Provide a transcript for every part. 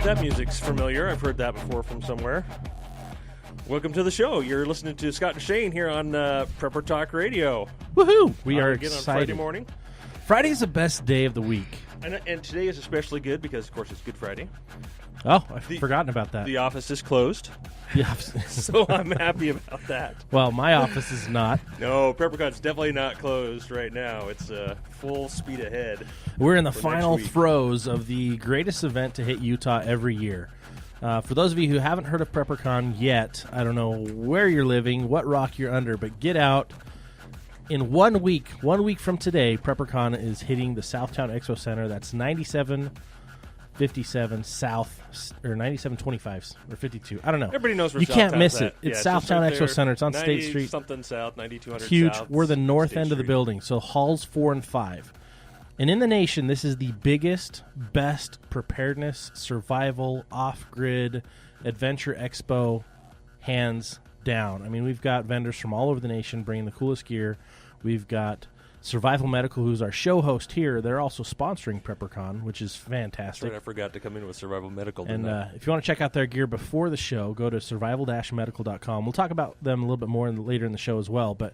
that music's familiar. I've heard that before from somewhere. Welcome to the show. You're listening to Scott and Shane here on Prepper Talk Radio. Woohoo! We are again excited. On Friday morning. Friday's the best day of the week. And today is especially good because, of course, it's Good Friday. Oh, I've forgotten about that. The office is closed. Yeah. So I'm happy about that. Well, my office is not. No, PrepperCon's definitely not closed right now. It's full speed ahead. We're in the final throes of the greatest event to hit Utah every year. For those of you who haven't heard of PrepperCon yet, I don't know where you're living, what rock you're under, but get out. In 1 week from today, PrepperCon is hitting the Southtown Expo Center. That's 9757 South, or 9725 or 52. I don't know. Everybody knows where you Southtown's can't miss at. it. It's Yeah, Southtown right Expo there. Center. It's on State Street. Something South, 9200 It's huge. South. We're the north State end of the Street. building, so halls 4 and 5. And in the nation, this is the biggest, best preparedness, survival, off-grid adventure expo, hands down. I mean, we've got vendors from all over the nation bringing the coolest gear. We've got Survival Medical, who's our show host here. They're also sponsoring PrepperCon, which is fantastic. That's right, I forgot to come in with Survival Medical. And if you want to check out their gear before the show, go to survival-medical.com. We'll talk about them a little bit more later in the show as well. But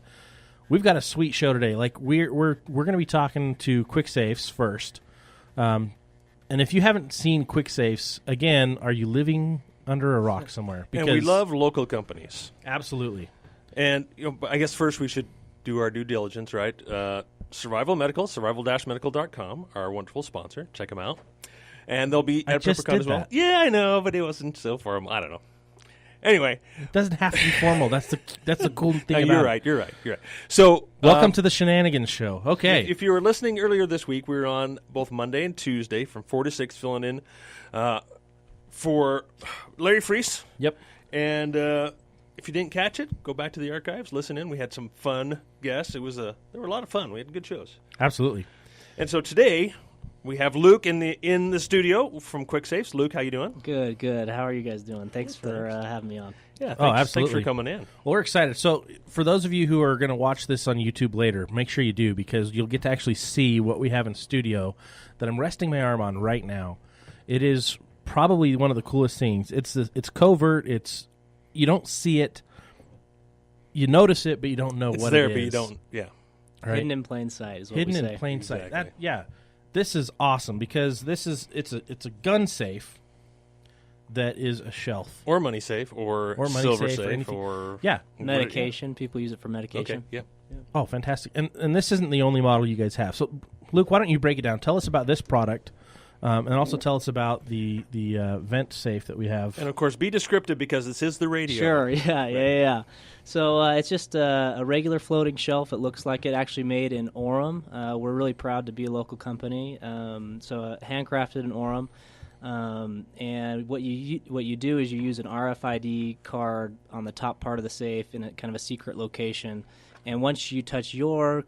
we've got a sweet show today. Like we're going to be talking to Quick Safes first. And if you haven't seen Quick Safes, again, are you living under a rock somewhere? Because and we love local companies. Absolutely. And I guess first we should do our due diligence, right? Survival Medical, survival-medical.com, our wonderful sponsor. Check them out. And they'll be at PrepperCon as well. That. Yeah, I know, but it wasn't so formal. I don't know. Anyway. It doesn't have to be formal. That's the cool thing about it. You're right. So welcome to the Shenanigans Show. Okay. If you were listening earlier this week, we were on both Monday and Tuesday from 4 to 6 filling in for Larry Freese. Yep. And if you didn't catch it, go back to the archives, listen in. We had some fun guests. They were a lot of fun. We had good shows. Absolutely. And so today we have Luke in the studio from Quick Safes. Luke, how you doing? Good. How are you guys doing? Thanks for having me on. Yeah, absolutely. Thanks for coming in. Well, we're excited. So for those of you who are going to watch this on YouTube later, make sure you do because you'll get to actually see what we have in studio that I'm resting my arm on right now. It is probably one of the coolest things. It's covert. You don't see it. You notice it, but you don't know what it is. It's there, but you don't. Yeah. Right? Hidden in plain sight is what we say. Hidden in plain sight. Exactly. This is awesome because it's a gun safe that is a shelf or money safe or money silver safe or medication. People use it for medication. Okay. Yeah. Oh, fantastic! And this isn't the only model you guys have. So, Luke, why don't you break it down? Tell us about this product. And also tell us about the vent safe that we have. And, of course, be descriptive because this is the radio. Sure, yeah. So it's just a regular floating shelf. It looks like it actually made in Orem. We're really proud to be a local company. So handcrafted in Orem. And what you do is you use an RFID card on the top part of the safe in a kind of a secret location. And once you touch your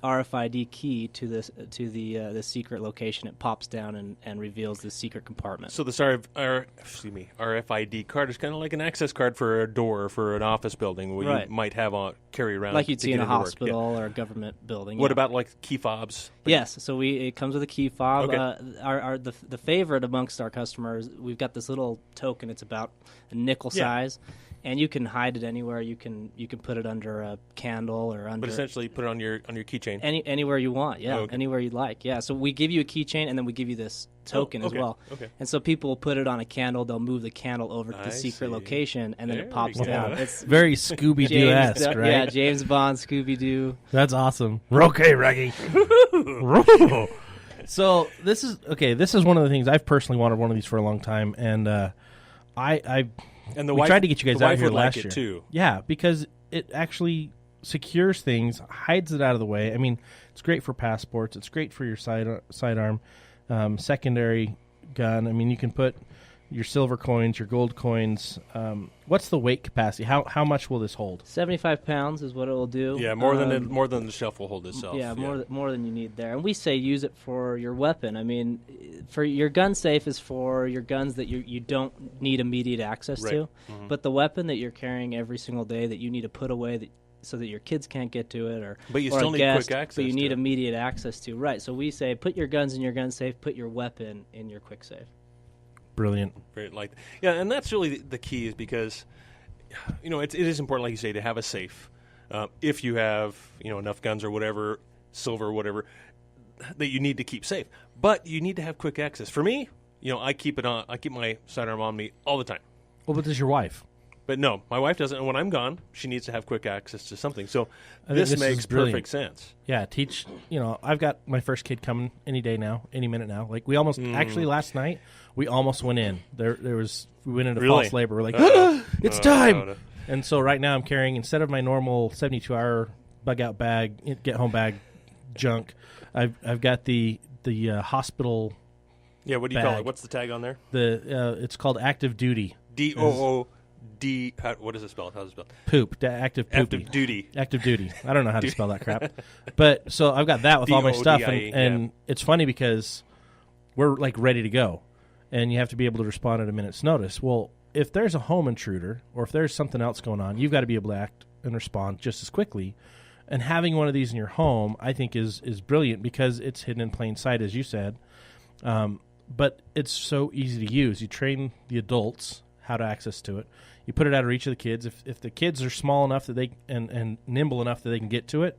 RFID key to the secret location, it pops down and reveals the secret compartment. So this RFID card is kind of like an access card for a door for an office building where you might have carry around, like you'd see in a hospital or a government building. What about like key fobs? Yes, so it comes with a key fob. Okay. The favorite amongst our customers, we've got this little token. It's about a nickel size. And you can hide it anywhere. You can put it under a candle or under. But essentially, put it on your keychain. Anywhere you want, yeah, okay. Anywhere you'd like, yeah. So we give you a keychain, and then we give you this token as well. Okay. And so people will put it on a candle. They'll move the candle over to the secret location, and then it pops down. It's very Scooby-Doo-esque, right? Yeah, James Bond, Scooby-Doo. That's awesome. Okay, Raggy. So this is one of the things I've personally wanted one of these for a long time, and we tried to get you guys out here last year too. Yeah, because it actually secures things, hides it out of the way. I mean, it's great for passports. It's great for your sidearm, secondary gun. I mean, you can put your silver coins, your gold coins. What's the weight capacity? How much will this hold? 75 pounds is what it will do. Yeah, more than the shelf will hold itself. Yeah, more than you need there. And we say use it for your weapon. I mean, for your gun safe is for your guns that you don't need immediate access to. Mm-hmm. But the weapon that you're carrying every single day that you need to put away so that your kids can't get to it, but you still need quick access. But you need immediate access to. Right. So we say put your guns in your gun safe. Put your weapon in your quick safe. Brilliant. Very and that's really the key, is because, it is important, like you say, to have a safe. If you have, enough guns or whatever, silver or whatever, that you need to keep safe. But you need to have quick access. For me, I keep it on. I keep my sidearm on me all the time. Well, but does your wife? But no, my wife doesn't. And when I'm gone, she needs to have quick access to something. So this makes perfect sense. Yeah, I've got my first kid coming any day now, any minute now. Like we almost, actually last night, we almost went in. We went into false labor. We're like, it's time. No. And so right now I'm carrying, instead of my normal 72-hour bug-out bag, get-home bag junk, I've got the hospital. Yeah, what do you call it? What's the tag on there? It's called Active Duty. DOOD. What does it spell? How's it spelled? Poop. Active poopy. Active duty. Active duty. I don't know how to spell that crap. But so I've got that with all my stuff, and it's funny because we're like ready to go, and you have to be able to respond at a minute's notice. Well, if there's a home intruder or if there's something else going on, you've got to be able to act and respond just as quickly. And having one of these in your home, I think, is brilliant because it's hidden in plain sight, as you said. But it's so easy to use. You train the adults how to access to it. You put it out of reach of the kids. If the kids are small enough that they and nimble enough that they can get to it,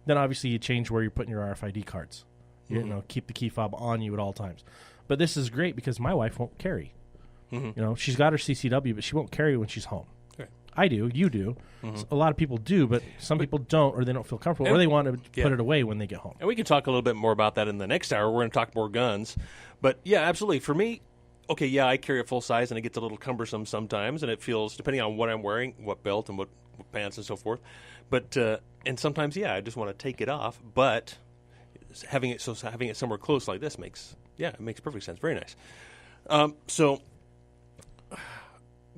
then obviously you change where you're putting your RFID cards. Keep the key fob on you at all times. But this is great because my wife won't carry. She's got her CCW, but she won't carry when she's home. Okay. I do. You do. So a lot of people do, but some people don't, or they don't feel comfortable, or they want to put it away when they get home. And we can talk a little bit more about that in the next hour. We're going to talk more guns. But, yeah, absolutely. For me, I carry a full size, and it gets a little cumbersome sometimes, and it feels, depending on what I'm wearing, what belt and what pants and so forth. But and sometimes, I just want to take it off. But having it somewhere close like this makes perfect sense. Very nice. So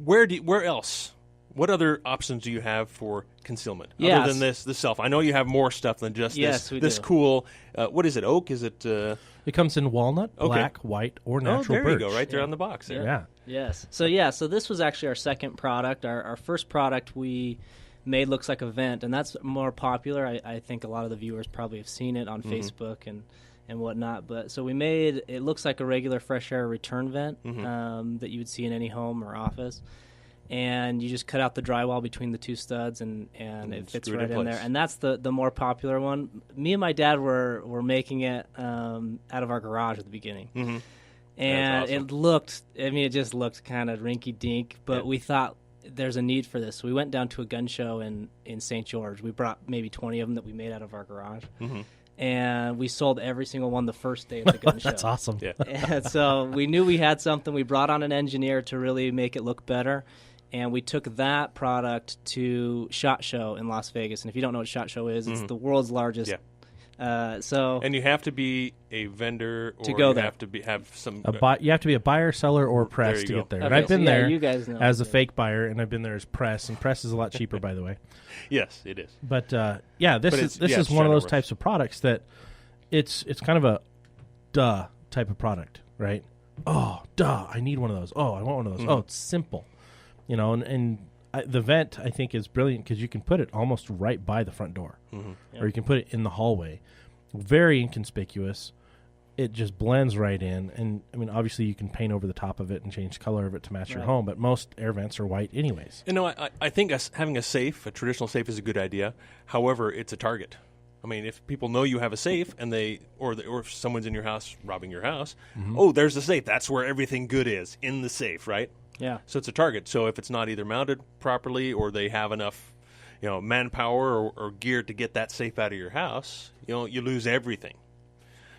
where else? What other options do you have for concealment other than this self? I know you have more stuff than just this cool. What is it? Oak? Is it? It comes in walnut, black, white, or natural birch. Oh, there you go, right there on the box. There. Yeah. Yes. So this was actually our second product. Our first product we made looks like a vent, and that's more popular. I think a lot of the viewers probably have seen it on Facebook and whatnot. But so we made it looks like a regular fresh air return vent that you would see in any home or office. And you just cut out the drywall between the two studs, and it fits right in there. And that's the more popular one. Me and my dad were making it out of our garage at the beginning. And awesome. It just looked kind of rinky-dink, but we thought there's a need for this. So we went down to a gun show in St. George. We brought maybe 20 of them that we made out of our garage. And we sold every single one the first day of the gun show. That's awesome. Yeah. And so we knew we had something. We brought on an engineer to really make it look better. And we took that product to SHOT Show in Las Vegas. And if you don't know what SHOT Show is, it's the world's largest. And you have to be a vendor, or to go you there. Have to have some. You have to be a buyer, seller, or press to get there. Okay, and I've been there you guys know as a fake buyer, and I've been there as press. And press is a lot cheaper, by the way. Yes, it is. But this is one of those types of products that it's kind of a type of product, right? Oh, I need one of those. Oh, I want one of those. Oh, it's simple. The vent, I think, is brilliant because you can put it almost right by the front door. Or you can put it in the hallway. Very inconspicuous. It just blends right in. And, I mean, obviously you can paint over the top of it and change the color of it to match your home, but most air vents are white anyways. I think having a traditional safe is a good idea. However, it's a target. I mean, if people know you have a safe and or if someone's in your house robbing your house, there's the safe. That's where everything good is, in the safe, right? Yeah. So it's a target. So if it's not either mounted properly or they have enough, manpower or gear to get that safe out of your house, you lose everything.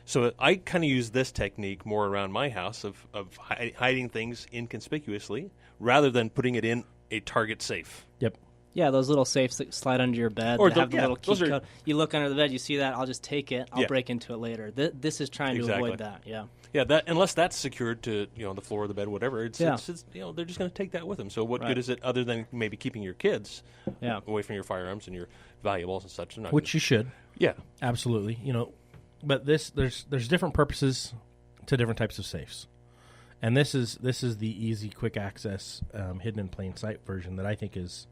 So I kind of use this technique more around my house of hiding things inconspicuously rather than putting it in a target safe. Yep. Yeah, those little safes that slide under your bed that have the little key code. You look under the bed, you see that, I'll just take it, I'll break into it later. This is trying to avoid that, Yeah, unless that's secured to the floor of the bed, whatever. It's they're just going to take that with them. So what good is it other than maybe keeping your kids away from your firearms and your valuables and such? Which you should. Yeah, absolutely. But there's different purposes to different types of safes, and this is the easy, quick access, hidden in plain sight version that I think is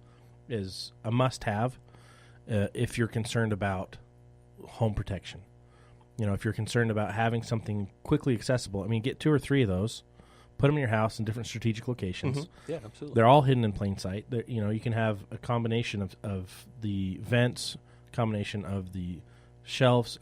a must-have if you're concerned about home protection. If you're concerned about having something quickly accessible, I mean, get 2 or 3 of those, put them in your house in different strategic locations. Yeah, absolutely. They're all hidden in plain sight. You can have a combination of the vents, combination of the shelves.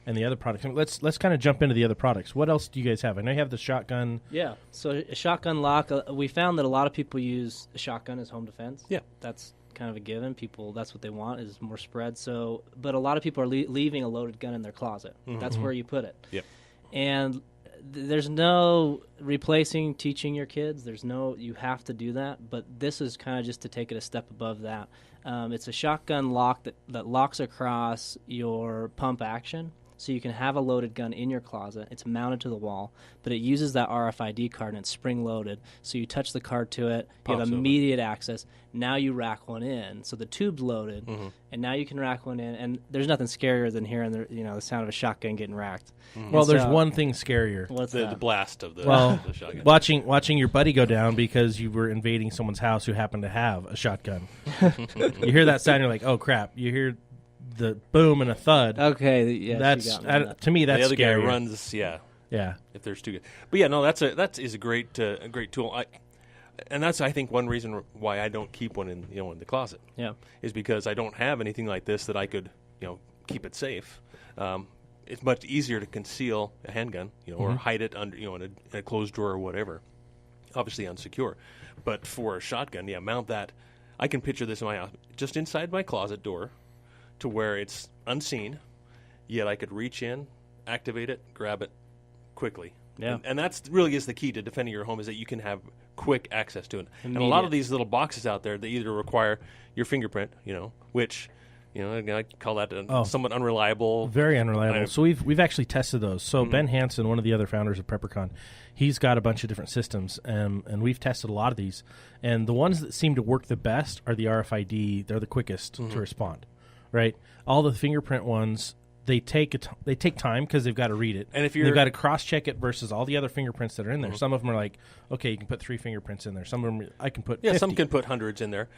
And the other products. Let's kind of jump into the other products. What else do you guys have? I know you have the shotgun. Yeah. So a shotgun lock. We found that a lot of people use a shotgun as home defense. Yeah. That's kind of a given. People, that's what they want, is more spread. So, but a lot of people are leaving a loaded gun in their closet. That's where you put it. Yep. And there's no replacing teaching your kids. You have to do that. But this is kind of just to take it a step above that. It's a shotgun lock that locks across your pump action. So you can have a loaded gun in your closet. It's mounted to the wall, but it uses that RFID card, and it's spring-loaded. So you touch the card to it, you have immediate access. Now you rack one in. So the tube's loaded, and now you can rack one in. And there's nothing scarier than hearing the sound of a shotgun getting racked. Well, there's one thing scarier. What's the that? blast of the shotgun. Watching your buddy go down because you were invading someone's house who happened to have a shotgun. You hear that sound, you're like, oh, crap. You hear the boom and a thud. Okay, yeah, that's to me that's the other scary. guy runs. Yeah. If there's two guys, but yeah, no, that is a great tool. And that's I think one reason why I don't keep one in the closet. Yeah, is because I don't have anything like this that I could keep it safe. It's much easier to conceal a handgun, or hide it under in a closed drawer or whatever. Obviously unsecure, but for a shotgun, mount that. I can picture this in my house, just inside my closet door, to where it's unseen, yet I could reach in, activate it, grab it quickly. Yeah. And that's really is the key to defending your home, is that you can have quick access to it. Immediate. And a lot of these little boxes out there, they either require your fingerprint, which, I call that somewhat unreliable. Very unreliable. So we've actually tested those. So Ben Hansen, one of the other founders of PrepperCon, he's got a bunch of different systems, and we've tested a lot of these. And the ones that seem to work the best are the RFID. They're the quickest to respond. Right, all the fingerprint ones, they take time because they've got to read it, and if they've got to cross check it versus all the other fingerprints that are in there. Some of them are like, okay, you can put 3 fingerprints in there. Some of them I can put 50. Some can put hundreds in there.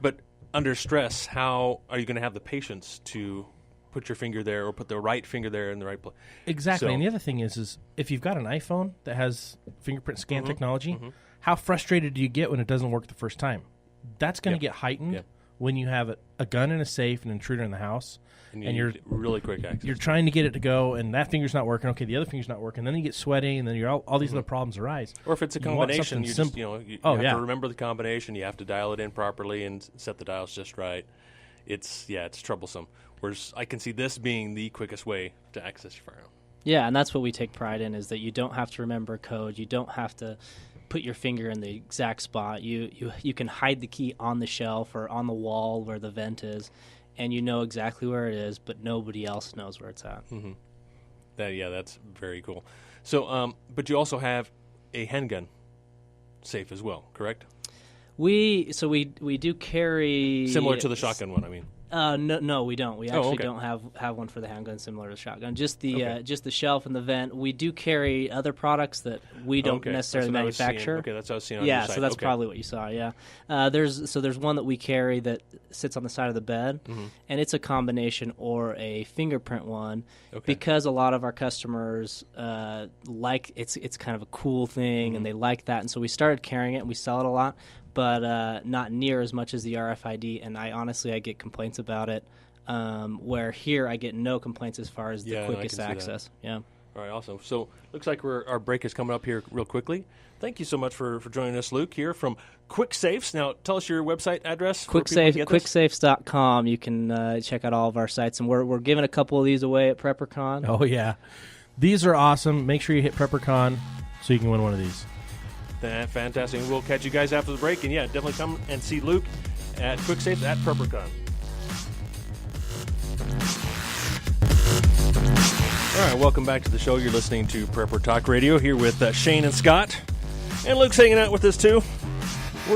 But under stress, how are you going to have the patience to put your finger there or put the right finger there in the right place? Exactly. So, and the other thing is if you've got an iPhone that has fingerprint scan technology, how frustrated do you get when it doesn't work the first time? That's going to get heightened. Yeah. When you have a gun in a safe, an intruder in the house, and you're really quick access. You're trying to get it to go, and that finger's not working. Okay, the other finger's not working. Then you get sweaty, and then all these other problems arise. Or if it's a combination, you have to remember the combination. You have to dial it in properly and set the dials just right. It's troublesome. Whereas I can see this being the quickest way to access your firearm. Yeah, and that's what we take pride in, is that you don't have to remember code. You don't have to put your finger in the exact spot. You can hide the key on the shelf or on the wall where the vent is, and you know exactly where it is, but nobody else knows where it's at. That's very cool. So, but you also have a handgun safe as well, correct? We do carry similar to the shotgun one. I mean. No, we don't. We actually don't have one for the handgun similar to the shotgun. Just the shelf and the vent. We do carry other products that we don't necessarily manufacture. Okay, that's what I was seeing on your site. So that's probably what you saw. Yeah, there's one that we carry that sits on the side of the bed, and it's a combination or a fingerprint one, because a lot of our customers like it's kind of a cool thing, and they like that, and so we started carrying it and we sell it a lot. But not near as much as the RFID, and I get complaints about it, where here I get no complaints as far as the quickest access. Yeah. All right, awesome. So looks like our break is coming up here real quickly. Thank you so much for joining us, Luke, here from Quick Safes. Now, tell us your website address. Quicksafes.com. You can check out all of our sites, and we're giving a couple of these away at PrepperCon. Oh, yeah. These are awesome. Make sure you hit PrepperCon so you can win one of these. Fantastic. We'll catch you guys after the break. And, definitely come and see Luke at Quick Safes at PrepperCon. All right, welcome back to the show. You're listening to Prepper Talk Radio here with Shane and Scott. And Luke's hanging out with us, too. We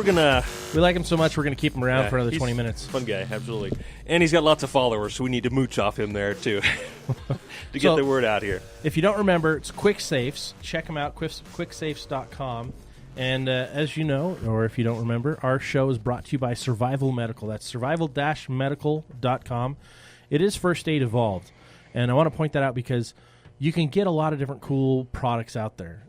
like him so much, we're going to keep him around for another 20 minutes. Fun guy, absolutely. And he's got lots of followers, so we need to mooch off him there, too, to get the word out here. If you don't remember, it's Quick Safes. Check them out, quicksafes.com. And as you know, or if you don't remember, our show is brought to you by Survival Medical. That's survival-medical.com. It is First Aid Evolved. And I want to point that out because you can get a lot of different cool products out there.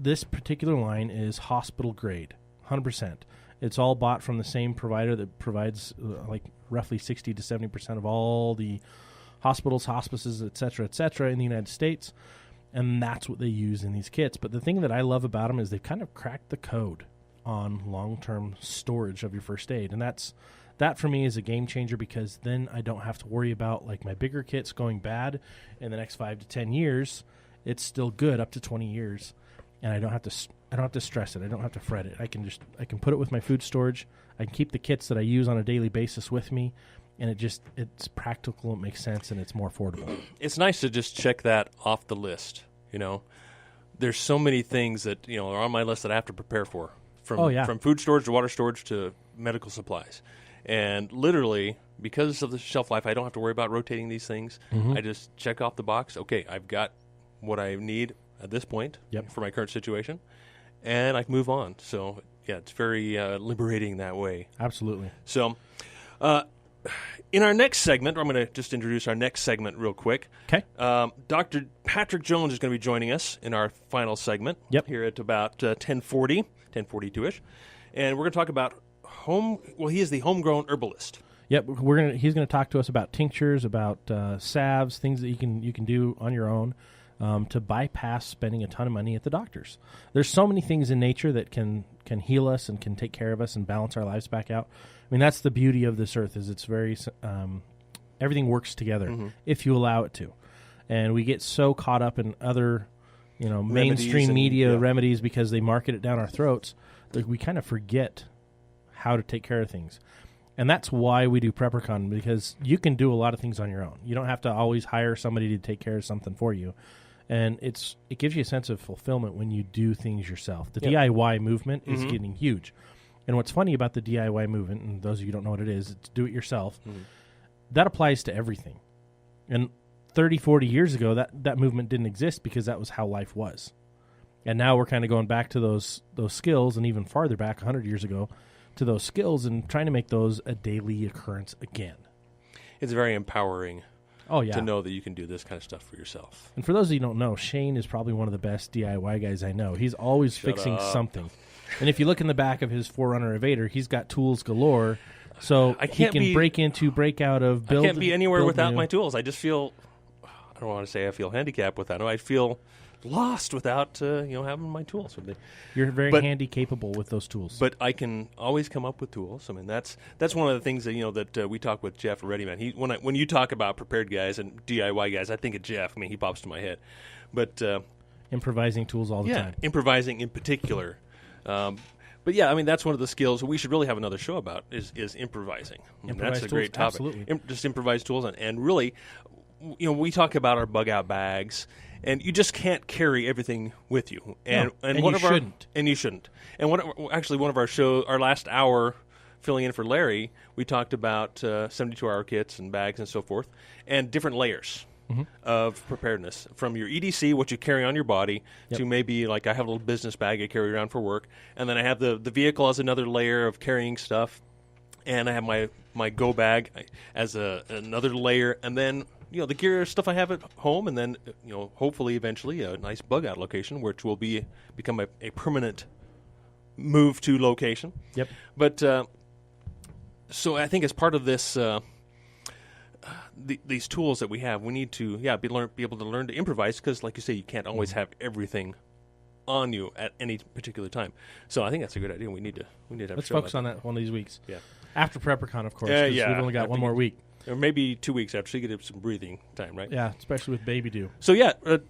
this particular line is hospital grade, 100%. It's all bought from the same provider that provides like roughly 60 to 70% of all the hospitals, hospices, et cetera, in the United States. And that's what they use in these kits. But the thing that I love about them is they've kind of cracked the code on long-term storage of your first aid. And that for me is a game changer, because then I don't have to worry about like my bigger kits going bad in the next 5 to 10 years. It's still good up to 20 years. And I don't have to stress it. I don't have to fret it. I can put it with my food storage. I can keep the kits that I use on a daily basis with me, and it's practical, it makes sense, and it's more affordable. It's nice to just check that off the list, you know. There's so many things that, you know, are on my list that I have to prepare for, from food storage to water storage to medical supplies. And literally, because of the shelf life, I don't have to worry about rotating these things. Mm-hmm. I just check off the box. Okay, I've got what I need at this point for my current situation, and I can move on. So, yeah, it's very liberating that way. Absolutely. So, in our next segment, I'm going to just introduce our next segment real quick. Okay. Dr. Patrick Jones is going to be joining us in our final segment here at about 10:42-ish. And we're going to talk about he is the homegrown herbalist. Yep, he's going to talk to us about tinctures, about salves, things that you can do on your own. To bypass spending a ton of money at the doctors. There's so many things in nature that can heal us and can take care of us and balance our lives back out. I mean, that's the beauty of this earth, is it's very everything works together if you allow it to. And we get so caught up in other, you know, mainstream media remedies because they market it down our throats that we kind of forget how to take care of things. And that's why we do PrepperCon, because you can do a lot of things on your own. You don't have to always hire somebody to take care of something for you. And it gives you a sense of fulfillment when you do things yourself. The DIY movement is getting huge. And what's funny about the DIY movement, and those of you who don't know what it is, it's do it yourself. That applies to everything. And 30, 40 years ago, that movement didn't exist because that was how life was. And now we're kind of going back to those skills, and even farther back, 100 years ago, to those skills and trying to make those a daily occurrence again. It's very empowering. Oh, yeah. To know that you can do this kind of stuff for yourself. And for those of you who don't know, Shane is probably one of the best DIY guys I know. He's always fixing something. And if you look in the back of his 4Runner Evader, he's got tools galore. So he can break out of, build. I can't be anywhere without new. my tools. I just feel, I don't want to say I feel handicapped without them. I feel lost without having my tools with me. You're very handy capable with those tools. But I can always come up with tools. I mean, that's one of the things that that we talk with Jeff at ReadyMan. When you talk about prepared guys and DIY guys, I think of Jeff. I mean, he pops to my head. But improvising tools all the time. Improvising in particular. But yeah, I mean, that's one of the skills we should really have another show about is improvising. That's a great topic. Absolutely. Just improvise tools and really, we talk about our bug out bags. And you just can't carry everything with you, and you shouldn't. And you shouldn't. And one of our show, our last hour, filling in for Larry, we talked about 72-hour kits and bags and so forth, and different layers of preparedness, from your EDC, what you carry on your body, to maybe like I have a little business bag I carry around for work, and then I have the vehicle as another layer of carrying stuff, and I have my go bag as another layer, and then the gear stuff I have at home, and then hopefully eventually a nice bug out location, which will become a permanent move to location. Yep. But so I think as part of this, these tools that we have, we need to be able to learn to improvise, because like you say, you can't always have everything on you at any particular time. So I think that's a good idea. We need to have. Let's focus on that one of these weeks. Yeah. After PrepperCon, of course. We've only got one more week. Or maybe 2 weeks after, so you get some breathing time, right? Yeah, especially with Baby Dew. So,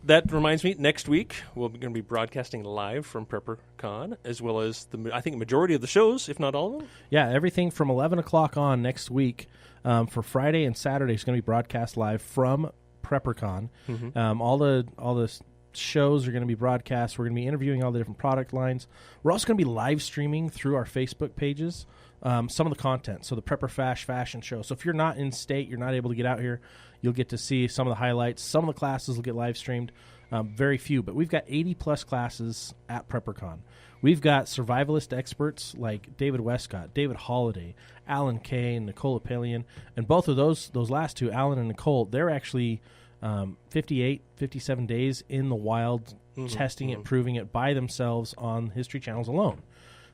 that reminds me, next week we're going to be broadcasting live from PrepperCon, as well as I think majority of the shows, if not all of them. Yeah, everything from 11 o'clock on next week for Friday and Saturday is going to be broadcast live from PrepperCon. All the shows are going to be broadcast. We're going to be interviewing all the different product lines. We're also going to be live streaming through our Facebook pages some of the content. So the Prepper Fashion Show. So if you're not in state, you're not able to get out here, you'll get to see some of the highlights. Some of the classes will get live streamed. Very few, but we've got 80-plus classes at PrepperCon. We've got survivalist experts like David Westcott, David Holliday, Alan Kay, and Nicole Apelian. And both of those last two, Alan and Nicole, they're actually 58, 57 days in the wild, testing it, proving it by themselves on History Channels alone.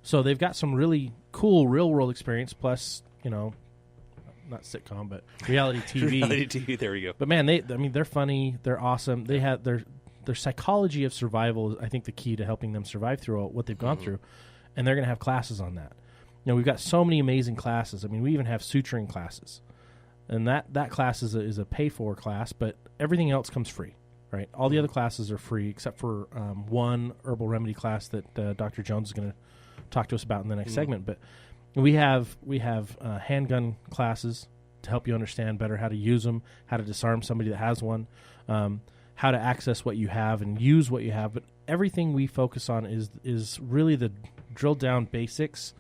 So they've got some really cool real-world experience, plus, not sitcom, but reality TV. Reality TV, there we go. But, man, they're funny. They're awesome. They have their psychology of survival is, I think, the key to helping them survive through what they've gone through. And they're going to have classes on that. We've got so many amazing classes. I mean, we even have suturing classes. And that class is a pay-for class, but everything else comes free, right? All the other classes are free except for one herbal remedy class that Dr. Jones is going to talk to us about in the next segment. But we have handgun classes to help you understand better how to use them, how to disarm somebody that has one, how to access what you have and use what you have. But everything we focus on is really the drilled down basics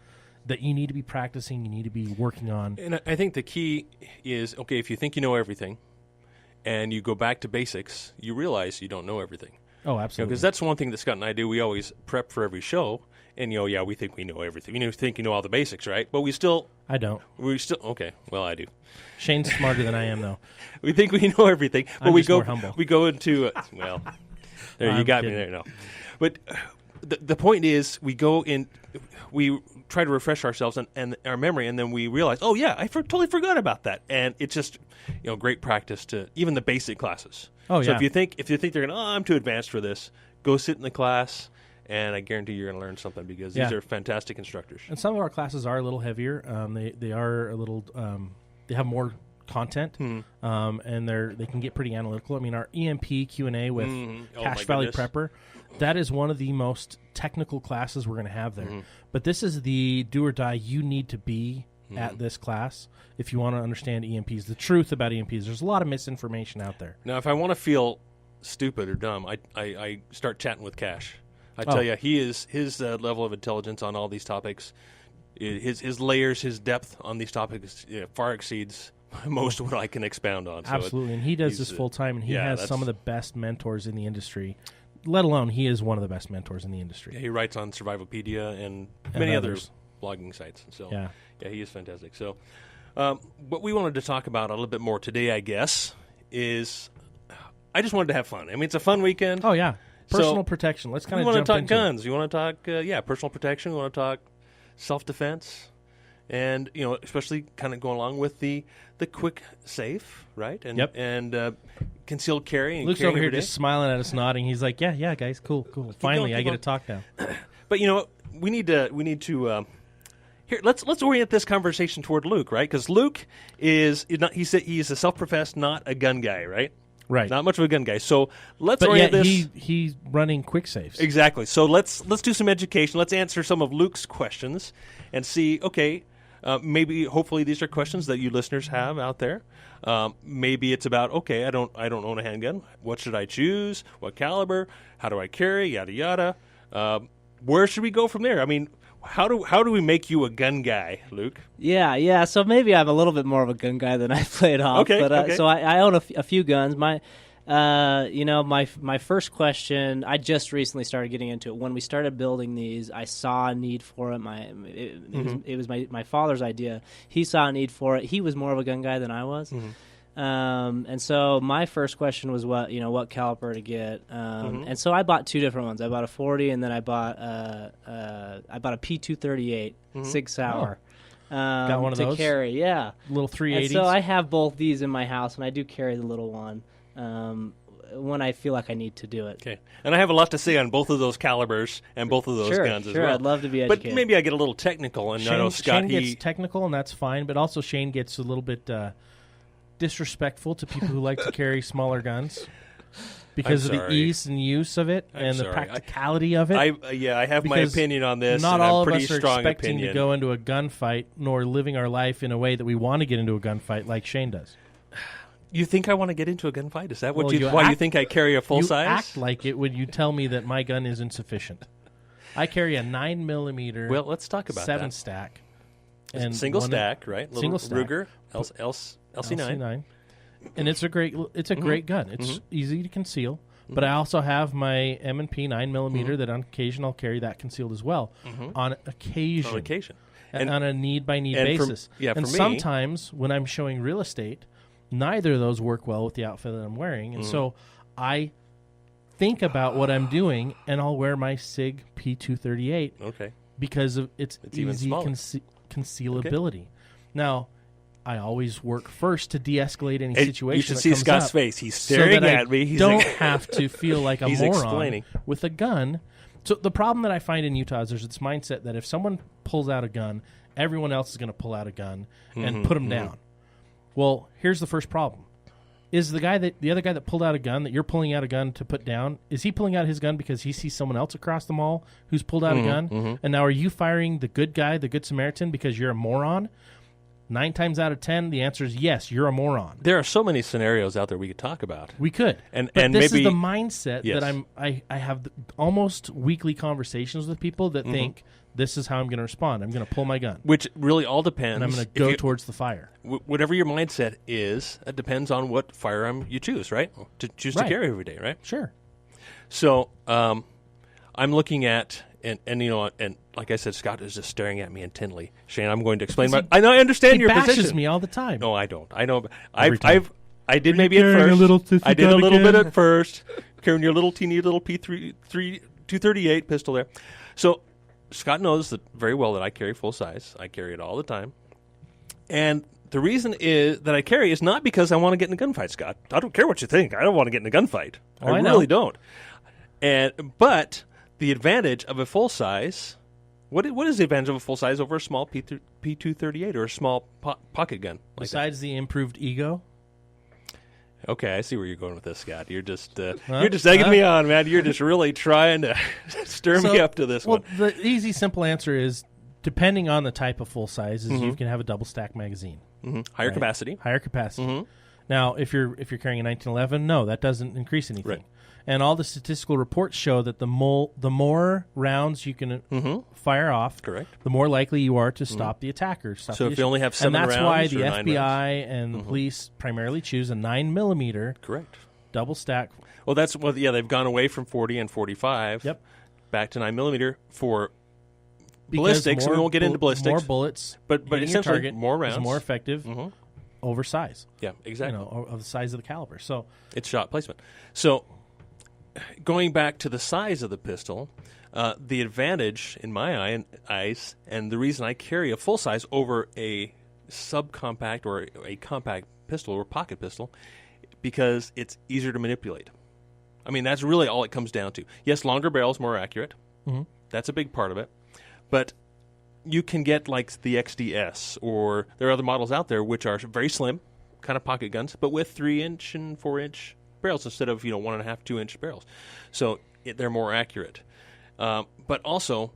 that you need to be practicing, you need to be working on. And I think the key is, okay, if you think you know everything and you go back to basics, you realize you don't know everything. Oh, absolutely. Because that's one thing that Scott and I do. We always prep for every show, and, we think we know everything. We think you know all the basics, right? But I don't. Okay, well, I do. Shane's smarter than I am, though. We think we know everything, but I'm just more humble. We go into, there, you got kidding. me there, no. But the point is, we go in, we try to refresh ourselves and our memory, and then we realize, I totally forgot about that. And it's just, great practice to even the basic classes. Oh, yeah. So if you think they're going, I'm too advanced for this, go sit in the class, and I guarantee you're going to learn something because these are fantastic instructors. And some of our classes are a little heavier. They are a little. They have more content, and they can get pretty analytical. I mean, our EMP Q&A with Cache Valley Prepper, that is one of the most technical classes we're going to have there. But this is the do or die. You need to be at this class if you want to understand EMPs, the truth about EMPs. There's a lot of misinformation out there. Now, if I want to feel stupid or dumb, I start chatting with Cache. I tell you, his level of intelligence on all these topics, his layers, his depth on these topics far exceeds most of what I can expound on. Absolutely, and he does this full time, and he has some of the best mentors in the industry. Let alone, he is one of the best mentors in the industry. Yeah, he writes on Survivalpedia and many other blogging sites. So yeah, he is fantastic. So what we wanted to talk about a little bit more today, I guess, is I just wanted to have fun. I mean, it's a fun weekend. Oh, yeah. Personal protection. Let's kind of jump into it. We want to talk guns. We want to talk, personal protection. We want to talk self-defense. And, especially kind of going along with the quick safe, right? And, and concealed carry. And Luke's over here just smiling at us, nodding. He's like, yeah, guys, cool. Finally, I get to talk now. But, we need to here, let's orient this conversation toward Luke, right? Because Luke he's a self-professed not a gun guy, right? Right. Not much of a gun guy. So let's orient this. He's running quick safes. Exactly. So let's do some education. Let's answer some of Luke's questions and see, hopefully these are questions that you listeners have out there. Maybe it's about, I don't own a handgun. What should I choose? What caliber? How do I carry? Yada, yada. Where should we go from there? I mean, how do we make you a gun guy, Luke? Yeah. So maybe I'm a little bit more of a gun guy than I played off. Okay. So I own a few guns. My first question, I just recently started getting into it. When we started building these, I saw a need for it. It was my father's idea. He saw a need for it. He was more of a gun guy than I was. And so my first question was what caliber to get. And so I bought two different ones. I bought a 40, and then I bought a P238 Sig Sauer. Got one of those to carry, yeah. Little 380s. And so I have both these in my house, and I do carry the little one when I feel like I need to do it. Okay. And I have a lot to say on both of those calibers and both of those guns as well. Sure, I'd love to be educated. But maybe I get a little technical, and I know Scott, Shane gets technical, and that's fine, but also Shane gets a little bit disrespectful to people who like to carry smaller guns because of the ease and use of it and the practicality of it. I have my opinion on this. Not and all of us are expecting to go into a gunfight, nor living our life in a way that we want to get into a gunfight like Shane does. You think I want to get into a gunfight? Is that why you think I carry a full size? You act like it when you tell me that my gun is insufficient. I carry a 9mm. Well, let's talk about 7-stack. And single stack, right? Single stack. Ruger, LC9. And it's a great gun. It's easy to conceal. But I also have my M&P 9mm that on occasion I'll carry that concealed as well. On occasion. And on a need-by-need basis. For me, sometimes when I'm showing real estate, Neither of those work well with the outfit that I'm wearing. And so I think about what I'm doing, and I'll wear my SIG P238 Okay. because of its even easy smaller. concealability. Now, I always work first to de-escalate any Hey, situation. you should that see comes Scott's up face. He's so staring that at me. He's don't like, have to feel like a He's moron explaining. with a gun. So the problem that I find in Utah is there's this mindset that if someone pulls out a gun, everyone else is going to pull out a gun and put them down. Well, here's the first problem. Is the other guy that pulled out a gun that you're pulling out a gun to put down, is he pulling out his gun because he sees someone else across the mall who's pulled out a gun? And now are you firing the good guy, the good Samaritan, because you're a moron? 9 times out of 10, the answer is yes, you're a moron. There are so many scenarios out there we could talk about. We could. And but this maybe is the mindset Yes. that I have almost weekly conversations with people that think this is how I'm going to respond. I'm going to pull my gun. Which really all depends. And I'm going to if go you- towards the fire. Whatever your mindset is, it depends on what firearm you choose, right? To choose to Right. carry every day, right? Sure. So I'm looking at, and you know, and like I said, Scott is just staring at me intently. Shane, I'm going to explain my. I know, I understand He your bashes position. me all the time. No, I don't. I know. Every time. I did maybe at carrying a first. little sissy I did a gun little bit again? at first, carrying your little teeny little P238 pistol there. So Scott knows that very well that I carry full size. I carry it all the time, and the reason is that I carry is not because I want to get in a gunfight, Scott. I don't care what you think. I don't want to get in a gunfight. Oh, I know. really don't. But the advantage of a full size. What is the advantage of a full size over a small P238 or a small pocket gun? Like that? Besides the improved ego. Okay, I see where you're going with this, Scott. You're just egging me on, man. You're just really trying to stir me up to this well, one. the easy, simple answer is, depending on the type of full size, is you can have a double stack magazine. Higher right? capacity. Higher capacity. Now, if you're carrying a 1911, no, that doesn't increase anything. Right. And all the statistical reports show that the more rounds you can fire off, Correct. the more likely you are to stop the attacker. Stop So the if you only have 7 and that's why rounds the or 9 FBI and the police primarily choose a 9mm Correct. double stack. Well, they've gone away from 40 and 45. Yep. Back to 9mm for Because ballistics. We won't get into ballistics. More bullets, but hitting your essentially target more rounds. is more effective over size. Yeah, exactly. Of the size of the caliber. So It's shot placement. So going back to the size of the pistol, the advantage in my eyes, and the reason I carry a full size over a subcompact or a compact pistol or pocket pistol, because it's easier to manipulate. I mean, that's really all it comes down to. Yes, longer barrels, more accurate. That's a big part of it. But you can get like the XDS, or there are other models out there which are very slim, kind of pocket guns, but with 3-inch and 4-inch barrels instead of 1.5, 2-inch barrels. So they're more accurate. But also,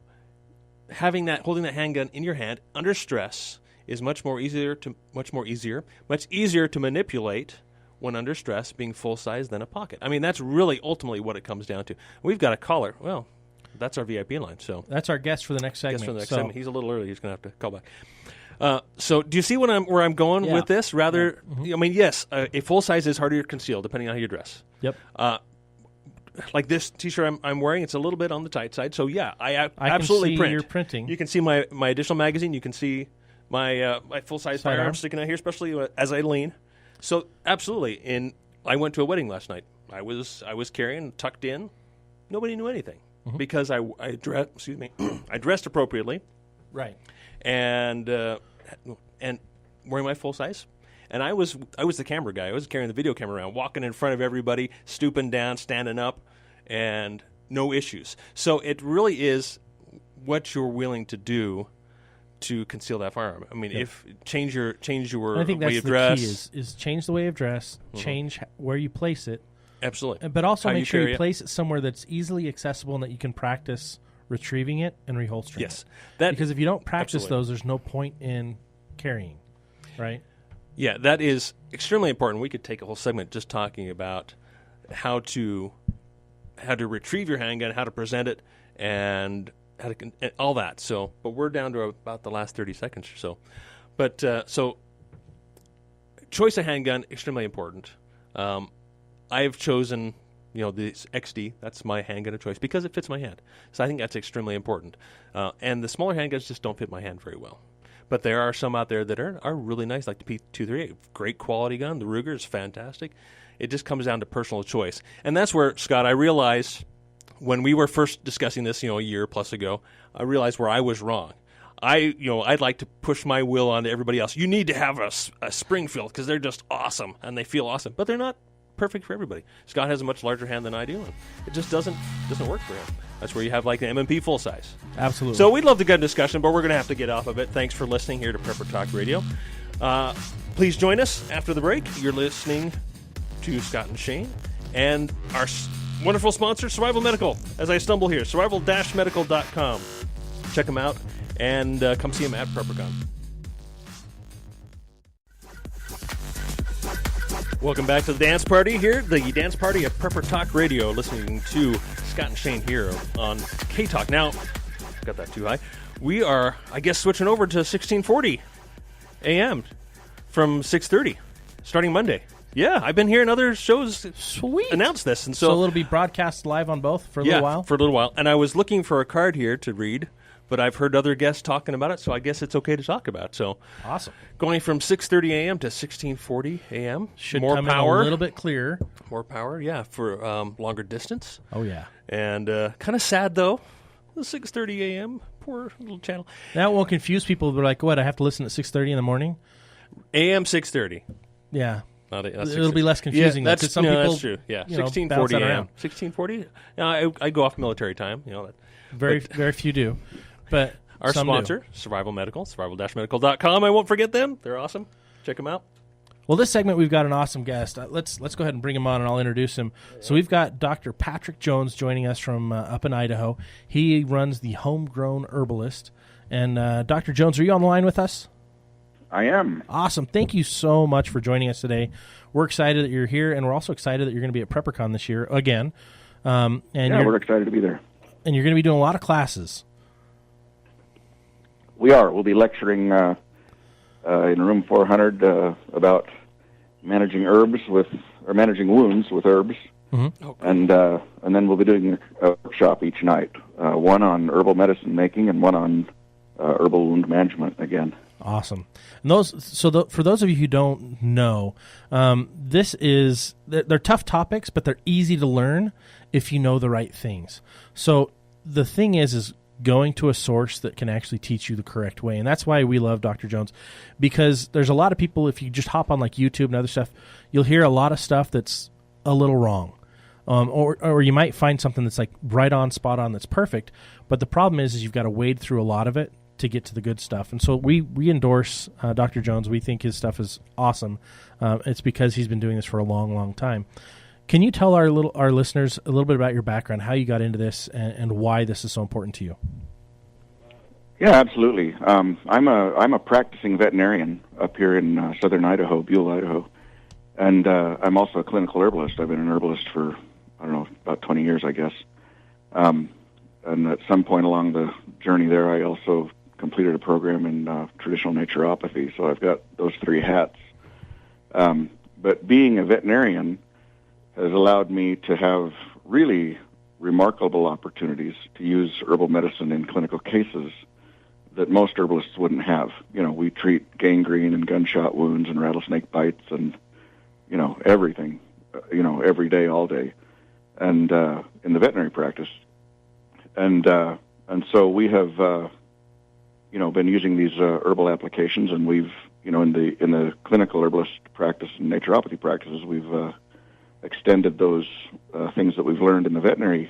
holding that handgun in your hand under stress is much easier to manipulate when under stress, being full size than a pocket. I mean, that's really ultimately what it comes down to. We've got a caller. Well, that's our VIP line. So that's our guest for the next segment. guest for the next segment. He's a little early. He's going to have to call back. So do you see where I'm going with this? Rather, I mean, yes, a full size is harder to conceal depending on how you dress. Yep. Like this T-shirt I'm wearing, it's a little bit on the tight side. So yeah, I can absolutely see print. your printing. You can see my additional magazine. You can see my full size Sidearm. firearm sticking out here, especially as I lean. So absolutely. I went to a wedding last night. I was carrying tucked in. Nobody knew anything because I dressed appropriately. Right. And wearing my full size, and I was the camera guy. I was carrying the video camera around, walking in front of everybody, stooping down, standing up, and no issues. So it really is what you're willing to do to conceal that firearm. I mean, if change your I think way that's of the dress. key is change the way of dress, change where you place it, Absolutely, but also How make sure carry you it. place it somewhere that's easily accessible and that you can practice retrieving it and reholstering Yes, it. Because if you don't practice absolutely. those, there's no point in carrying, right? Yeah, that is extremely important. We could take a whole segment just talking about how to retrieve your handgun, how to present it, and how to and all that. So, but we're down to about the last 30 seconds or so. But so, choice of handgun extremely important. I've chosen, the XD. That's my handgun of choice because it fits my hand. So I think that's extremely important. And the smaller handguns just don't fit my hand very well. But there are some out there that are really nice, like the P238. Great quality gun. The Ruger is fantastic. It just comes down to personal choice. And that's where, Scott, I realized when we were first discussing this, a year plus ago, I realized where I was wrong. I'd like to push my will onto everybody else. You need to have a Springfield because they're just awesome and they feel awesome. But they're not perfect for everybody. Scott has a much larger hand than I do, and it just doesn't work for him. That's where you have like the M&P full size. Absolutely. So we'd love to get a discussion, but we're going to have to get off of it. Thanks for listening here to Prepper Talk Radio. Please join us after the break. You're listening to Scott and Shane and our wonderful sponsor, Survival Medical. As I stumble here, survival-medical.com. Check them out and come see them at PrepperCon. Welcome back to the dance party here, the dance party of Prepper Talk Radio, listening to Scott and Shane here on K-Talk. Now, got that too high. We are, I guess, switching over to 1640 a.m. from 6:30, starting Monday. Yeah, I've been hearing other shows announce this. And so it'll be broadcast live on both for a little while? For a little while. And I was looking for a card here to read, but I've heard other guests talking about it, so I guess it's okay to talk about. So awesome. Going from 6:30 a.m. to 16:40 a.m. Should more come power, in a little bit clearer. More power, yeah, for longer distance. Oh, yeah. And kind of sad, though, the 6:30 a.m., poor little channel. That won't confuse people. They're like, what, I have to listen at 6:30 in the morning? AM 6:30. Yeah. It'll be less confusing. Yeah, that's true. Yeah, 16:40 a.m. 16:40. I go off military time. Very few do. But our sponsor, Survival Medical, survival-medical.com. I won't forget them. They're awesome. Check them out. Well, this segment we've got an awesome guest. Let's go ahead and bring him on, and I'll introduce him. So we've got Dr. Patrick Jones joining us from up in Idaho. He runs the Homegrown Herbalist. And Dr. Jones, are you on the line with us? I am. Awesome. Thank you so much for joining us today. We're excited that you're here, and we're also excited that you're going to be at PrepperCon this year again. We're excited to be there. And you're going to be doing a lot of classes. We are. We'll be lecturing in room 400 about managing managing wounds with herbs. Mm-hmm. Oh, and then we'll be doing a workshop each night, one on herbal medicine making and one on herbal wound management again. Awesome. And for those of you who don't know, they're tough topics, but they're easy to learn if you know the right things. So the thing is going to a source that can actually teach you the correct way. And that's why we love Dr. Jones, because there's a lot of people, if you just hop on like YouTube and other stuff, you'll hear a lot of stuff that's a little wrong. Or you might find something that's like right on, spot on, that's perfect. But the problem is you've got to wade through a lot of it to get to the good stuff. And so we endorse Dr. Jones. We think his stuff is awesome. It's because he's been doing this for a long, long time. Can you tell our listeners a little bit about your background, how you got into this, and why this is so important to you? Yeah, absolutely. I'm a practicing veterinarian up here in southern Idaho, Buell, Idaho, and I'm also a clinical herbalist. I've been an herbalist for about 20 years, I guess. And at some point along the journey there, I also completed a program in traditional naturopathy. So I've got those three hats. But being a veterinarian has allowed me to have really remarkable opportunities to use herbal medicine in clinical cases that most herbalists wouldn't have. We treat gangrene and gunshot wounds and rattlesnake bites and, everything, every day, all day, and in the veterinary practice. And so we have, been using these herbal applications, and we've, in the clinical herbalist practice and naturopathy practices, we've extended those things that we've learned in the veterinary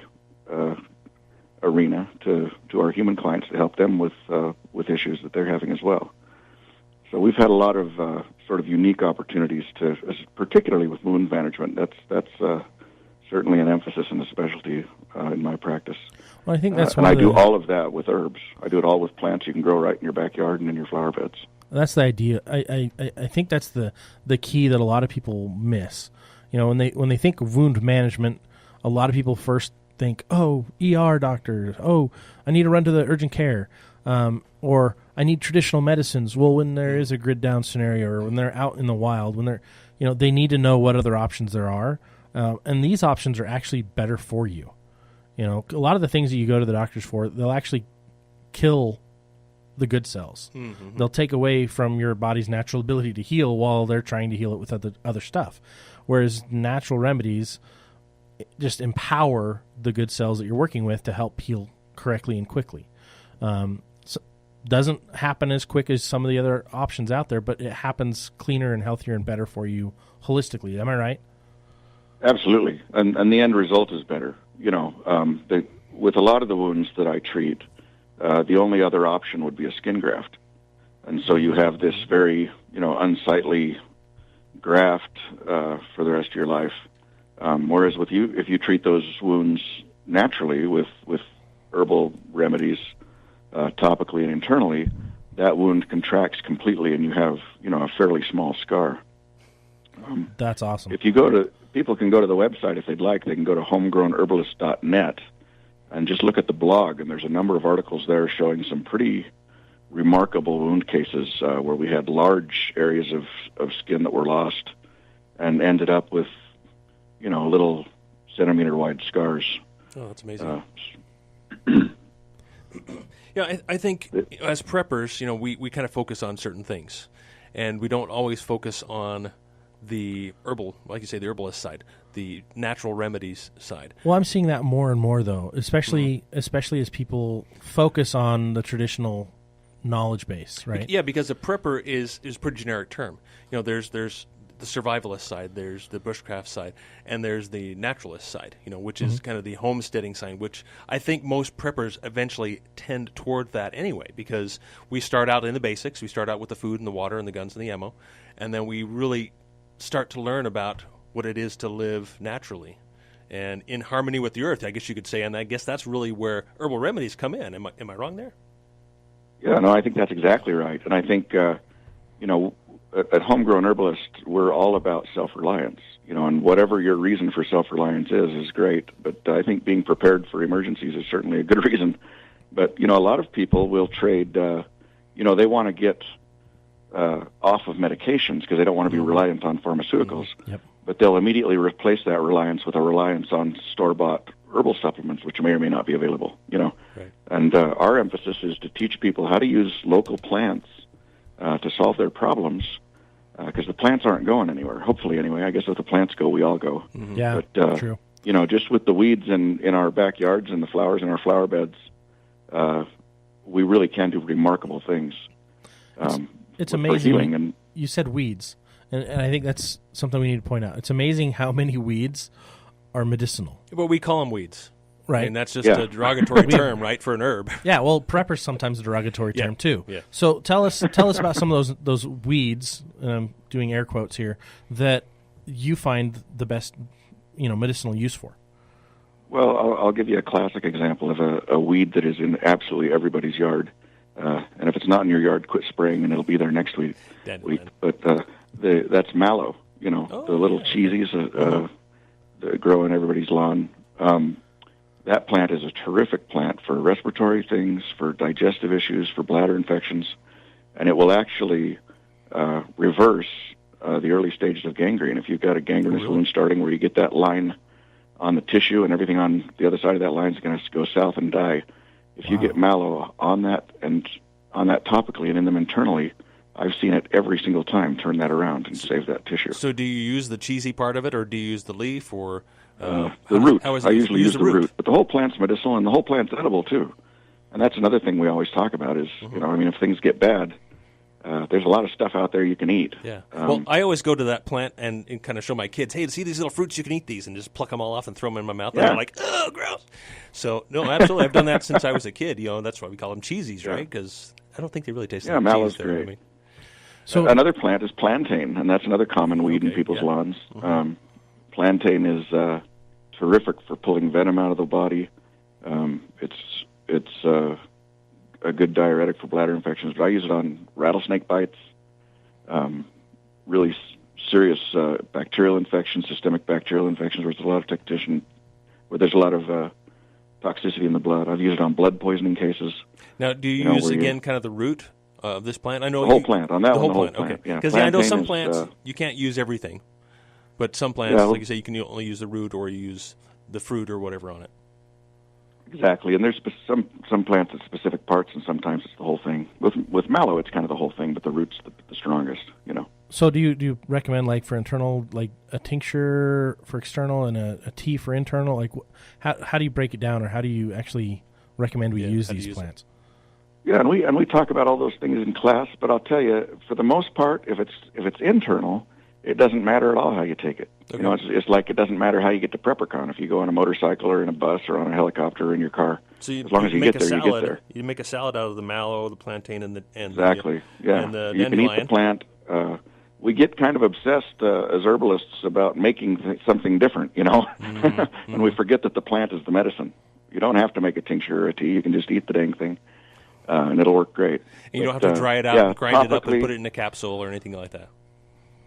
arena to our human clients to help them with issues that they're having as well. So we've had a lot of sort of unique opportunities particularly with wound management. That's certainly an emphasis and a specialty in my practice. Well, I think that's and I do all of that with herbs. I do it all with plants you can grow right in your backyard and in your flower beds. That's the idea. I think that's the key that a lot of people miss. When they think of wound management, a lot of people first think, oh, ER doctor, oh, I need to run to the urgent care, or I need traditional medicines. Well, when there is a grid down scenario, or when they're out in the wild, when they're, they need to know what other options there are, and these options are actually better for you. A lot of the things that you go to the doctors for, they'll actually kill the good cells. They'll take away from your body's natural ability to heal while they're trying to heal it with other stuff. Whereas natural remedies just empower the good cells that you're working with to help heal correctly and quickly. So doesn't happen as quick as some of the other options out there, but it happens cleaner and healthier and better for you holistically. Am I right? Absolutely, and the end result is better. With a lot of the wounds that I treat, the only other option would be a skin graft, and so you have this very unsightly graft for the rest of your life. Whereas with you, if you treat those wounds naturally with herbal remedies, topically and internally, that wound contracts completely, and you have a fairly small scar. That's awesome. People can go to the website if they'd like. They can go to homegrownherbalist.net and just look at the blog, and there's a number of articles there showing some pretty remarkable wound cases where we had large areas of skin that were lost and ended up with little centimeter-wide scars. Oh, that's amazing. Yeah, I think as preppers, we kind of focus on certain things, and we don't always focus on the herbal, like you say, the herbalist side, the natural remedies side. Well, I'm seeing that more and more, though, especially as people focus on the traditional knowledge base, right? Yeah, because a prepper is a pretty generic term. There's the survivalist side, there's the bushcraft side, and there's the naturalist side, which is kind of the homesteading side, which I think most preppers eventually tend toward that anyway, because we start out in the basics. We start out with the food and the water and the guns and the ammo, and then we really start to learn about what it is to live naturally and in harmony with the earth, I guess you could say, and I guess that's really where herbal remedies come in. Am I wrong there? Yeah, no, I think that's exactly right. And I think, at Homegrown Herbalist, we're all about self-reliance, and whatever your reason for self-reliance is great. But I think being prepared for emergencies is certainly a good reason. But, a lot of people will trade, they want to get off of medications because they don't want to be reliant on pharmaceuticals. Yep. But they'll immediately replace that reliance with a reliance on store-bought herbal supplements, which may or may not be available, Right. And our emphasis is to teach people how to use local plants to solve their problems, because the plants aren't going anywhere, hopefully anyway. I guess if the plants go, we all go. Mm-hmm. Yeah, but, true. Just with the weeds in our backyards and the flowers in our flower beds, we really can do remarkable things. It's for amazing. Healing. And you said weeds, and I think that's something we need to point out. It's amazing how many weeds are medicinal. But we call them weeds. Right. And that's just a derogatory term, right, for an herb. Yeah, well, prepper's sometimes a derogatory term, too. Yeah. So tell us about some of those weeds, and I'm doing air quotes here, that you find the best, medicinal use for. Well, I'll give you a classic example of a weed that is in absolutely everybody's yard. And if it's not in your yard, quit spraying, and it'll be there next week. But that's mallow, the little cheesies that grow in everybody's lawn. That plant is a terrific plant for respiratory things, for digestive issues, for bladder infections, and it will actually reverse the early stages of gangrene. If you've got a gangrenous wound starting where you get that line on the tissue and everything on the other side of that line is going to go south and die, if you get mallow on that and on that topically and in them internally, I've seen it every single time turn that around and save that tissue. So do you use the cheesy part of it, or do you use the leaf, or the root? I usually use the root. But the whole plant's medicinal, and the whole plant's edible, too. And that's another thing we always talk about is, if things get bad, there's a lot of stuff out there you can eat. Yeah. Well, I always go to that plant and kind of show my kids, hey, see these little fruits, you can eat these, and just pluck them all off and throw them in my mouth. Yeah. And they're like, oh, gross. So, no, absolutely. I've done that since I was a kid. That's why we call them cheesies, right? Because I don't think they really taste like cheese. Yeah, mallow's great. So another plant is plantain, and that's another common weed in people's lawns. Mm-hmm. Plantain is terrific for pulling venom out of the body. It's a good diuretic for bladder infections, but I use it on rattlesnake bites, really serious bacterial infections, systemic bacterial infections, where there's a lot of toxicity in the blood. I've used it on blood poisoning cases. Now, do you use, again, kind of the root of this plant? I know the whole plant. On that the one, whole the plant. Okay. Yeah. Because I know some plants, you can't use everything. But some plants, like you say, you can only use the root or you use the fruit or whatever on it. Exactly, and there's some plants at specific parts, and sometimes it's the whole thing. With mallow, it's kind of the whole thing, but the root's the strongest, you know. So do you recommend, like, for internal, like a tincture for external and a tea for internal? Like, how do you break it down, or how do you actually recommend we use these plants? Yeah, and we talk about all those things in class, but I'll tell you, for the most part, if it's internal, it doesn't matter at all how you take it. Okay. You know, it's like it doesn't matter how you get to PrepperCon, if you go on a motorcycle or in a bus or on a helicopter or in your car. So as long as you get there, you get there. You make a salad out of the mallow, the plantain, and exactly. And the you can eat the plant. We get kind of obsessed as herbalists about making something different, you know, mm-hmm. and we forget that the plant is the medicine. You don't have to make a tincture or a tea. You can just eat the dang thing, and it'll work great. And you don't have to dry it out and grind it up and put it in a capsule or anything like that.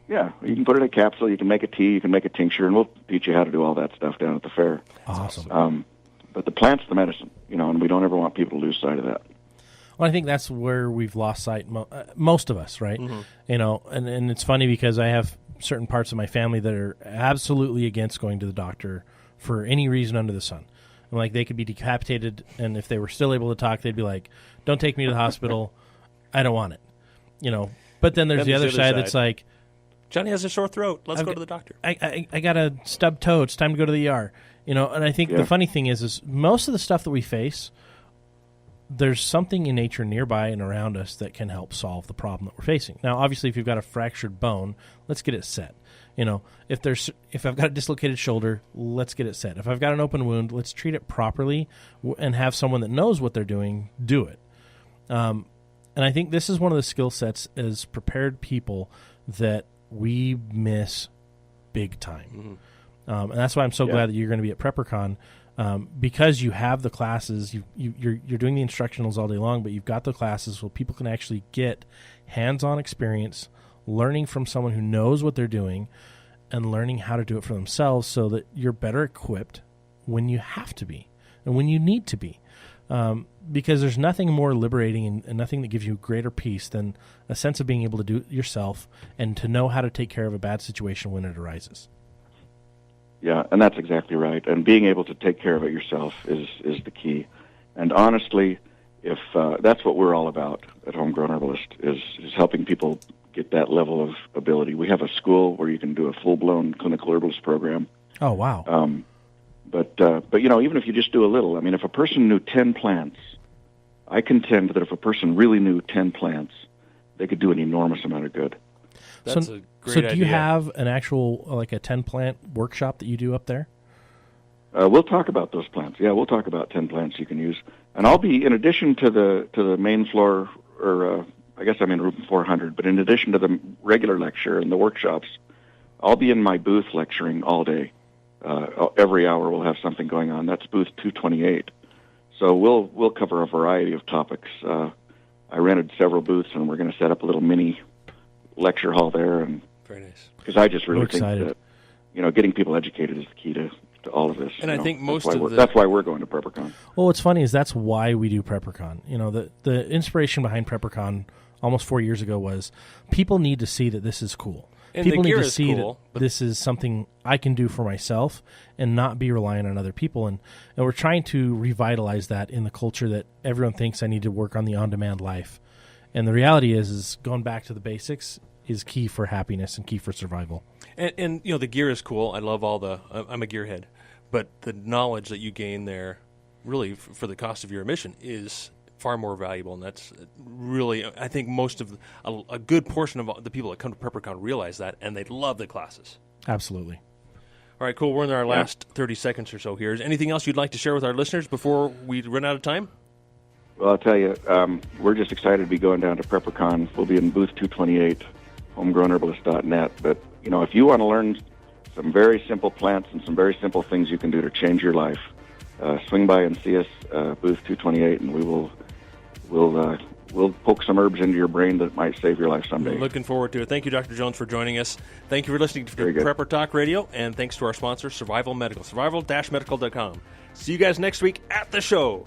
Yeah, you can put it in a capsule, you can make a tea, you can make a tincture, and we'll teach you how to do all that stuff down at the fair. Awesome. But the plant's the medicine, you know, and we don't ever want people to lose sight of that. Well, I think that's where we've lost sight, most of us, right? Mm-hmm. You know, and it's funny because I have certain parts of my family that are absolutely against going to the doctor for any reason under the sun. And, like, they could be decapitated, and if they were still able to talk, they'd be like, don't take me to the hospital. I don't want it. You know, but then there's the other side that's like, Johnny has a sore throat. Let's go to the doctor. I got a stubbed toe. It's time to go to the ER. You know, and I think the funny thing is most of the stuff that we face, there's something in nature nearby and around us that can help solve the problem that we're facing. Now, obviously, if you've got a fractured bone, let's get it set. You know, if I've got a dislocated shoulder, let's get it set. If I've got an open wound, let's treat it properly and have someone that knows what they're doing do it. And I think this is one of the skill sets as prepared people that we miss big time. Mm-hmm. And that's why I'm so glad that you're going to be at PrepperCon, because you have the classes. You're doing the instructionals all day long, but you've got the classes so people can actually get hands-on experience, learning from someone who knows what they're doing, and learning how to do it for themselves so that you're better equipped when you have to be and when you need to be. Because there's nothing more liberating and nothing that gives you greater peace than a sense of being able to do it yourself and to know how to take care of a bad situation when it arises. Yeah, and that's exactly right. And being able to take care of it yourself is the key. And honestly, if that's what we're all about at Homegrown Herbalist, is helping people get that level of ability. We have a school where you can do a full-blown clinical herbalist program. Oh, wow. But you know, even if you just do a little, I mean, if a person knew 10 plants, I contend that if a person really knew 10 plants, they could do an enormous amount of good. That's a great idea. So do you have an actual, like a 10-plant workshop that you do up there? We'll talk about those plants. Yeah, we'll talk about 10 plants you can use. And I'll be, in addition to the main floor, or I guess I'm in room 400, but in addition to the regular lecture and the workshops, I'll be in my booth lecturing all day. Every hour we'll have something going on. That's booth 228. So we'll cover a variety of topics. I rented several booths, and we're going to set up a little mini lecture hall there. And very nice. Because I just really think that, you know, getting people educated is the key to all of this. And I think that's why we're going to PrepperCon. Well, what's funny is that's why we do PrepperCon. You know, the inspiration behind PrepperCon almost 4 years ago was people need to see that this is cool. And people need to is see cool, that this is something I can do for myself and not be reliant on other people. And we're trying to revitalize that in the culture that everyone thinks I need to work on the on-demand life. And the reality is going back to the basics is key for happiness and key for survival. And you know, the gear is cool. I love I'm a gearhead. But the knowledge that you gain there, really, for the cost of your admission, is far more valuable, and that's really, I think most of a good portion of the people that come to PrepperCon realize that, and they love the classes. Absolutely. All right, cool. We're in our last 30 seconds or so here. Is anything else you'd like to share with our listeners before we run out of time? Well, I'll tell you, we're just excited to be going down to PrepperCon. We'll be in booth 228, homegrownherbalist.net. But, you know, if you want to learn some very simple plants and some very simple things you can do to change your life, swing by and see us, booth 228, and we'll poke some herbs into your brain that might save your life someday. Looking forward to it. Thank you, Dr. Jones, for joining us. Thank you for listening to Prepper Talk Radio, and thanks to our sponsor, Survival Medical, survival-medical.com. See you guys next week at the show.